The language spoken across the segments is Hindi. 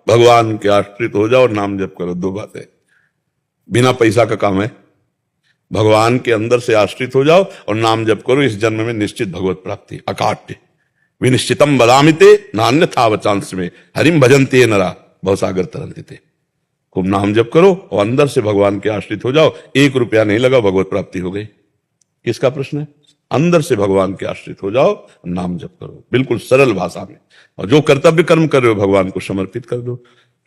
भगवान के आश्रित हो जाओ और नाम जप करो। दो बातें, बिना पैसा का काम है। भगवान के अंदर से आश्रित हो जाओ और नाम जप करो। इस जन्म में निश्चित भगवत प्राप्ति अकाट्य विनिश्चितम बदामिते नान्यथा वचांस में हरिम भजन्ते नरा भवसागर तरंते थे। खूब नाम जप करो और अंदर से भगवान के आश्रित हो जाओ। 1 रुपया नहीं लगा, भगवत प्राप्ति हो गई। किसका प्रश्न है? अंदर से भगवान के आश्रित हो जाओ, नाम जप करो, बिल्कुल सरल भाषा में। और जो कर्तव्य कर्म कर रहे हो भगवान को समर्पित कर दो।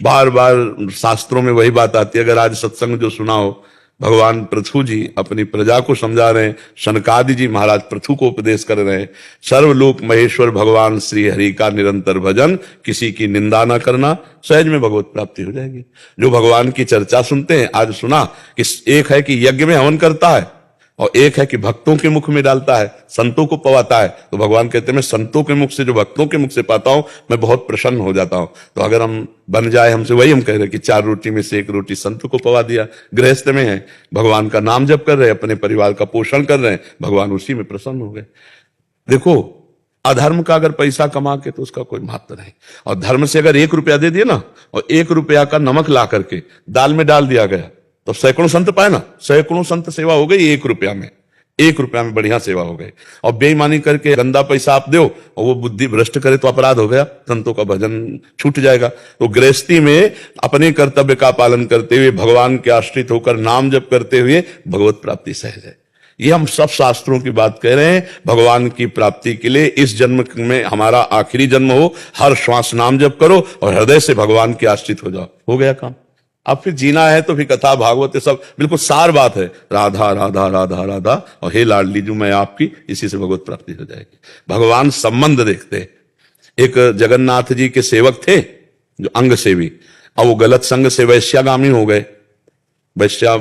बार बार शास्त्रों में वही बात आती है। अगर आज सत्संग जो सुना हो, भगवान पृथु जी अपनी प्रजा को समझा रहे हैं, शनकादि जी महाराज पृथु को उपदेश कर रहे हैं। सर्वलोक महेश्वर भगवान श्री हरि का निरंतर भजन, किसी की निंदा ना करना, सहज में भगवत प्राप्ति हो जाएगी। जो भगवान की चर्चा सुनते हैं, आज सुना कि एक है कि यज्ञ में हवन करता है और एक है कि भक्तों के मुख में डालता है, संतों को पवाता है। तो भगवान कहते हैं मैं संतों के मुख से, जो भक्तों के मुख से पाता हूं, मैं बहुत प्रसन्न हो जाता हूं। तो अगर हम बन जाए हमसे, वही हम कह रहे हैं कि 4 रोटी में से 1 रोटी संत को पवा दिया, गृहस्थ में है, भगवान का नाम जप कर रहे हैं, अपने परिवार का पोषण कर रहे हैं, भगवान उसी में प्रसन्न हो गए। देखो, अधर्म का अगर पैसा कमा के तो उसका कोई महत्व नहीं। और धर्म से अगर 1 रुपया दे दिए ना, और 1 रुपया का नमक ला करके दाल में डाल दिया गया, तो सैकड़ों संत पाए ना, सैकड़ों संत सेवा हो गई 1 रुपया में। 1 रुपया में बढ़िया सेवा हो गई। और बेईमानी करके गंदा पैसा आप दो और वो बुद्धि भ्रष्ट करे तो अपराध हो गया, संतों का भजन छूट जाएगा। तो गृहस्थी में अपने कर्तव्य का पालन करते हुए, भगवान के आश्रित होकर नाम जप करते हुए भगवत प्राप्ति सहज है। ये हम सब शास्त्रों की बात कह रहे हैं। भगवान की प्राप्ति के लिए इस जन्म में हमारा आखिरी जन्म हो, हर श्वास नाम जप करो और हृदय से भगवान के आश्रित हो जाओ, हो गया काम। अब फिर जीना है तो फिर कथा भागवत सब बिल्कुल सार बात है। राधा राधा राधा राधा और हे लाडली जो मैं आपकी, इसी से भगवत प्राप्ति हो जाएगी। भगवान संबंध देखते। एक जगन्नाथ जी के सेवक थे जो अंग सेवी, और वो गलत संग से वैश्यागामी हो गए, वैश्या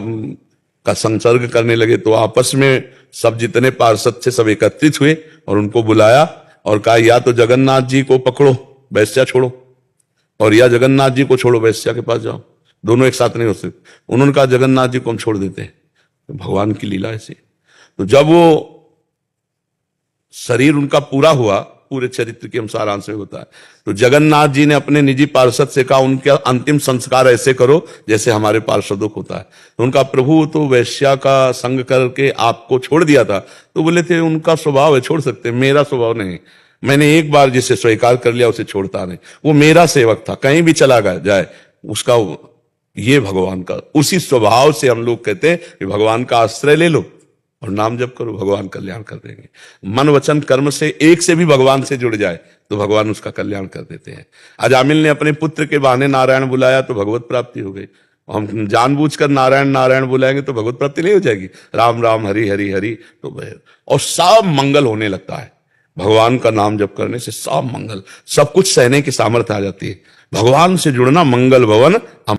का संसर्ग करने लगे। तो आपस में सब जितने पार्षद थे सब एकत्रित हुए और उनको बुलाया और कहा या तो जगन्नाथ जी को पकड़ो, वैश्या छोड़ो, और या जगन्नाथ जी को छोड़ो, वैश्या के पास जाओ। दोनों एक साथ नहीं हो सकते। उन्होंने कहा जगन्नाथ जी को हम छोड़ देते हैं। तो भगवान की लीला ऐसी। तो जब वो शरीर उनका पूरा हुआ, पूरे चरित्र के अनुसार आंसर होता है, तो जगन्नाथ जी ने अपने निजी पार्षद से कहा उनके अंतिम संस्कार ऐसे करो जैसे हमारे पार्षदों को होता है। तो उनका प्रभु तो वैश्या का संग करके आपको छोड़ दिया था। तो बोले थे उनका स्वभाव है, छोड़ सकते, मेरा स्वभाव नहीं। मैंने एक बार जिसे स्वीकार कर लिया उसे छोड़ता नहीं। वो मेरा सेवक था, कहीं भी चला गया जाए उसका, ये भगवान का उसी स्वभाव से हम लोग कहते हैं कि भगवान का आश्रय ले लो और नाम जप करो, भगवान कल्याण कर देंगे। मन वचन कर्म से एक से भी भगवान से जुड़ जाए तो भगवान उसका कल्याण कर देते हैं। अजामिल ने अपने पुत्र के बहाने नारायण बुलाया तो भगवत प्राप्ति हो गई। हम जानबूझकर नारायण नारायण बुलाएंगे तो भगवत प्राप्ति नहीं हो जाएगी। राम राम हरि हरि हरि तो और सब मंगल होने लगता है। भगवान का नाम जप करने से सब मंगल, सब कुछ सहने की सामर्थ्य आ जाती है। भगवान से जुड़ना मंगल भवन